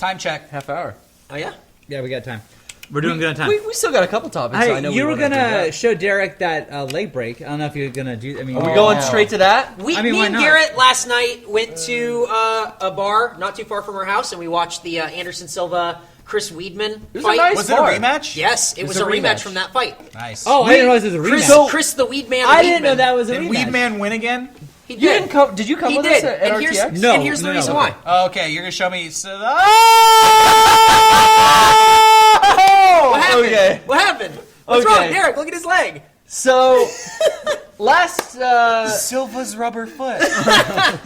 Time check. Half hour. Oh, yeah? Yeah, we got time. We're doing good on time. We still got a couple topics. Hey, I know you were going to show Derek that leg break. I don't know if you're going to do... I mean, Are we going straight to that? Me why and not? Garrett last night went to a bar not too far from our house, and we watched the Anderson Silva, Chris Weidman fight. Was it a rematch? Yes, it was a rematch from that fight. Nice. Oh, I didn't realize it was a rematch. Chris the Weedman. I didn't know that was a Did rematch. Weedman win again? He You did. didn't come. Did you come He with did. us at And here's, RTX? No. and here's the reason why. Okay, you're going to show me... What happened? Okay. What happened? What's Okay. wrong, Derek? Look at his leg. So, last Silva's rubber foot.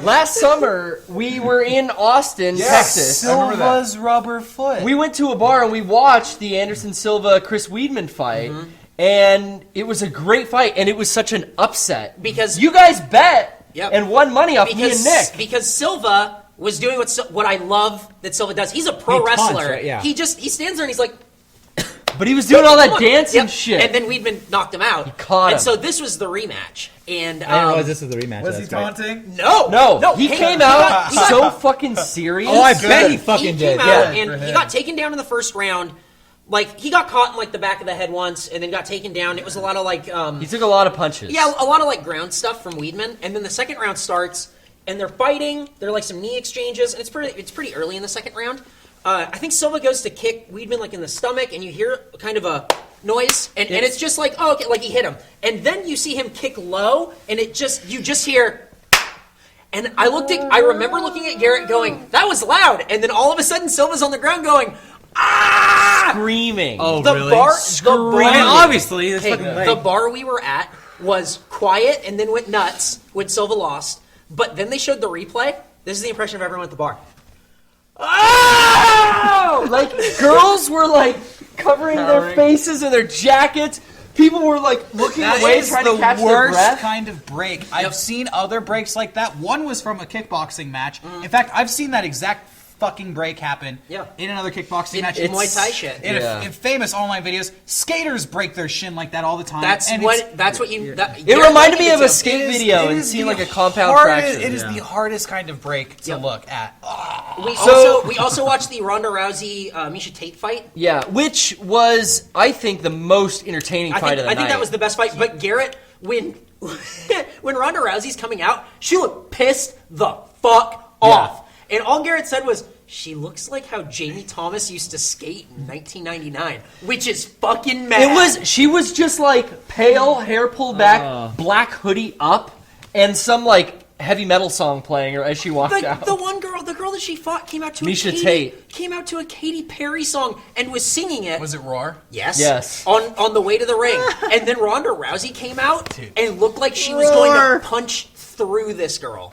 last summer we were in Austin, Texas. Silva's rubber foot. We went to a bar and we watched the Anderson Silva Chris Weidman fight, and it was a great fight, and it was such an upset Because- you guys bet Yep. and won money off me and Nick. Because Silva was doing what I love that Silva does. He's a pro He taunts, wrestler. right? Yeah. He stands there and he's like, But he was doing all that "Come on." dancing Yep. shit. And then Weidman knocked him out. He caught him. And so this was the rematch. And I didn't realize this was the rematch. Was he That's right. taunting? no, he came out he got- so fucking serious. Oh, I bet he he fucking came did. out Yeah. and he got taken down in the first round. Like, he got caught in, like, the back of the head once and then got taken down. It was a lot of, like... He took a lot of punches. Yeah, a lot of, like, ground stuff from Weidman. And then the second round starts, and they're fighting. There are, like, some knee exchanges. And it's pretty early in the second round. I think Silva goes to kick Weidman, like, in the stomach, and you hear kind of a noise. And it's just like, oh, okay, like, he hit him. And then you see him kick low, and you just hear... And I remember looking at Garrett going, that was loud. And then all of a sudden, Silva's on the ground going... Ah! Screaming. Oh, The really? bar, I mean, obviously, it's hey, fucking leg. the bar we were at was quiet and then went nuts when Silva lost. But then they showed the replay. This is the impression of everyone at the bar. Oh! Like, girls were, like, covering their faces in their jackets. People were, like, looking That away, is trying the to catch their worst breath. kind of break. I've seen other breaks like that. One was from a kickboxing match. In fact, I've seen that exact fucking break happen in another kickboxing match. In Muay Thai shit. In famous online videos, skaters break their shin like that all the time. That's and what It reminded me of a skate video and seeing, like, a compound fracture. It is the hardest kind of break to look at. We also watched the Ronda Rousey Miesha Tate fight. Yeah, which was, I think, the most entertaining fight of the night. I think that was the best fight. But Garrett, when Ronda Rousey's coming out, she looked pissed the fuck off. And all Garrett said was, she looks like how Jamie Thomas used to skate in 1999, which is fucking mad. She was just like pale, hair pulled back, black hoodie up, and some like heavy metal song playing as she walked out. The girl that she fought came out to Miesha Tate. Came out to a Katy Perry song and was singing it. Was it Roar? Yes. On the way to the ring. And then Ronda Rousey came out and looked like she was going to punch through this girl.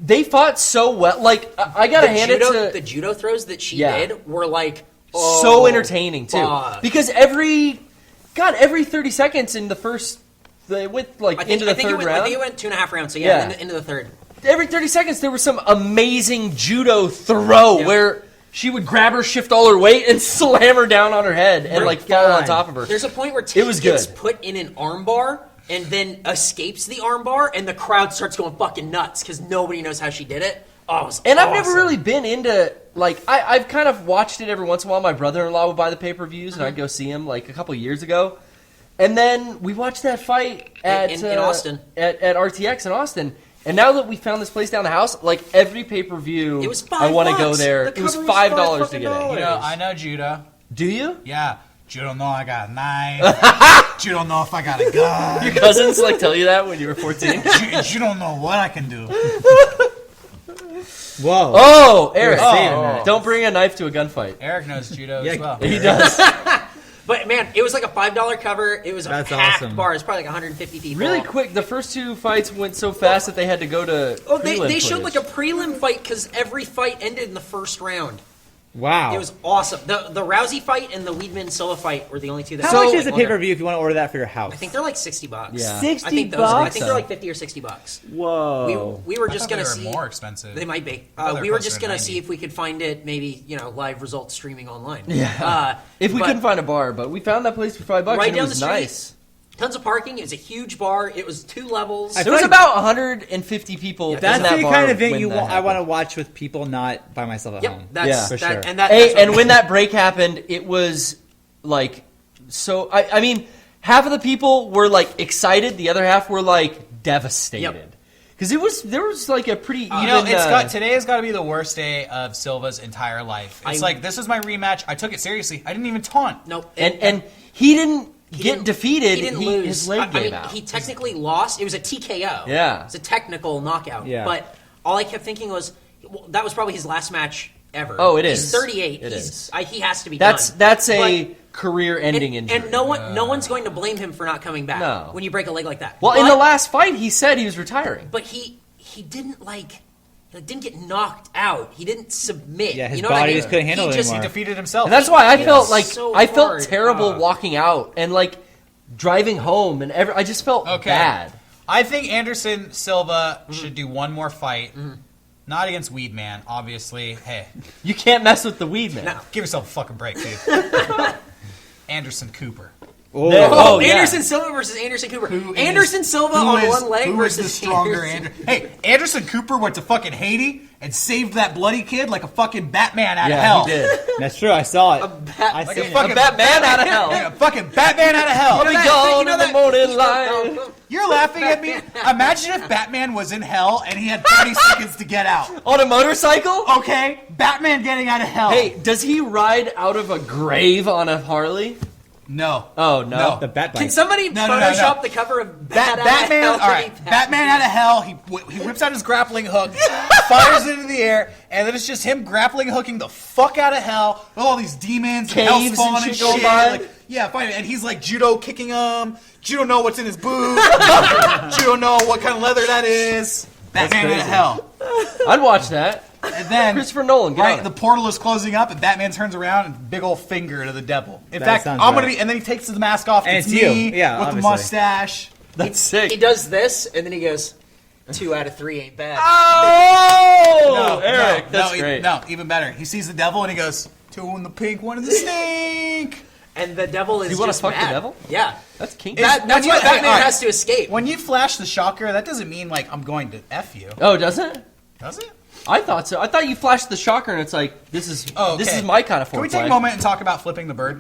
They fought so well. Like, I gotta hand it to... The judo throws that she did were like... so entertaining, too. fuck. Because every 30 seconds in the first... They went, like, into the third round. I think it went 2.5 rounds, so into the third. Every 30 seconds, there was some amazing judo throw where she would grab her, shift all her weight, and slam her down on her head and, like, fall on top of her. There's a point where Tate was gets good. put in an armbar and then escapes the armbar, and the crowd starts going fucking nuts because nobody knows how she did it. Oh, it was And awesome. I've never really been into, like, I've kind of watched it every once in a while. My brother-in-law would buy the pay-per-views, and I'd go see him, like, a couple years ago. And then we watched that fight in Austin. At RTX in Austin. And now that we found this place down the house, like, every pay-per-view, It was $5. I want to go there. The It was cover $5 was to get in. You know, I know judo. Do you? Yeah. You don't know I got a knife. You don't know if I got a gun. Your cousins, like, tell you that when you were 14? You don't know what I can do. Whoa. Oh, Eric. Oh. Don't bring a knife to a gunfight. Eric knows judo as well. He does. But man, it was like a $5 cover. It was a packed awesome. bar. It's probably like 150 people. Really quick, the first two fights went so fast that they had to go to They showed like footage. a prelim fight because every fight ended in the first round. Wow. It was awesome. The Rousey fight and the Weidman Silva fight were the only two that. How much were is a longer. pay-per-view if you want to order that for your house? I think they're like $60. Yeah. $60 I think I think they're like $50 or $60. Whoa. We were just gonna see. more expensive. They might be. thought they were We were closer just to gonna 90. see if we could find it. Maybe live results streaming online. Yeah. If we but couldn't find a bar, but we found that place for $5 Right and it down was the street. nice. Tons of parking. It was a huge bar. It was 2 levels. There was about 150 people. That's in that the bar kind of event when that I want to happened. watch with people, not by myself at home. That's for sure. And that's And when that break happened, it was like so. I mean, half of the people were like excited. The other half were like devastated. Because there was like a pretty even... today has got to be the worst day of Silva's entire life. It's like, this is my rematch. I took it seriously. I didn't even taunt. Nope. And he didn't get defeated. He didn't lose. His leg gave out. He technically lost. It was a TKO. Yeah. It's a technical knockout. Yeah. But all I kept thinking was, well, that was probably his last match ever. Oh, it He's is. 38. It is. He has to be That's done. a career-ending injury. And no one's going to blame him for not coming back No. when you break a leg like that. Well, But- in the last fight, he said he was retiring. But he didn't didn't get knocked out. He didn't submit. Yeah, his you know what I body mean? just couldn't handle it He anymore. defeated himself. And that's why I felt it's like so I felt hard. terrible walking out and like driving home and I just felt bad. I think Anderson Silva should do one more fight. Not against Weidman, obviously. Hey, You can't mess with the weed, man. No. give yourself a fucking break, dude. Anderson Cooper. Oh, yeah. Anderson Silva versus Anderson Cooper. Who Anderson is- Silva who on is- one leg who versus is the stronger Anderson. Hey, Anderson Cooper went to fucking Haiti and saved that bloody kid like a fucking Batman out of Yeah, hell. he did. That's true. I saw it. I Like seen a it. fucking Batman out of hell. Like a fucking Batman out of hell. I'll be gone in the morning light. You're laughing at me. Imagine if Batman was in hell and he had 30 seconds to get out. On a motorcycle? Okay, Batman getting out of hell. Hey, does he ride out of a grave on a Harley? No. Oh, no. The bat Can bite. somebody No. Photoshop the cover of Batman, all right. Batman out of hell. He whips out his grappling hook, fires it into the air, and then it's just him grappling hooking the fuck out of hell with all these demons, and hell Caves spawn and and shit going shit. by. Like, yeah, fine. And he's like judo kicking him. Judo know what's in his boot. Judo know what kind of leather that is. Batman out of hell. I'd watch that. And then Christopher Nolan, get on right, it. the portal is closing up, and Batman turns around and big old finger to the devil. In That fact, sounds I'm gonna right. be, and then he takes the mask off. And it's it's you. me Yeah, with obviously. the mustache. That's sick. He does this, and then he goes, 2 out of 3 ain't bad. Oh, Eric, that's great. No, even better. He sees the devil and he goes, 2 in the pink, 1 in the stink. And the devil is You wanna just fuck the mad. devil? Yeah. That's kinky. That's when you- why Batman all right. has to escape. When you flash the shocker, that doesn't mean like I'm going to F you. Oh, doesn't it? Does it? I thought so. I thought you flashed the shocker and it's like, this is Oh, this okay. is my kind of Can we foreplay. take a moment and talk about flipping the bird?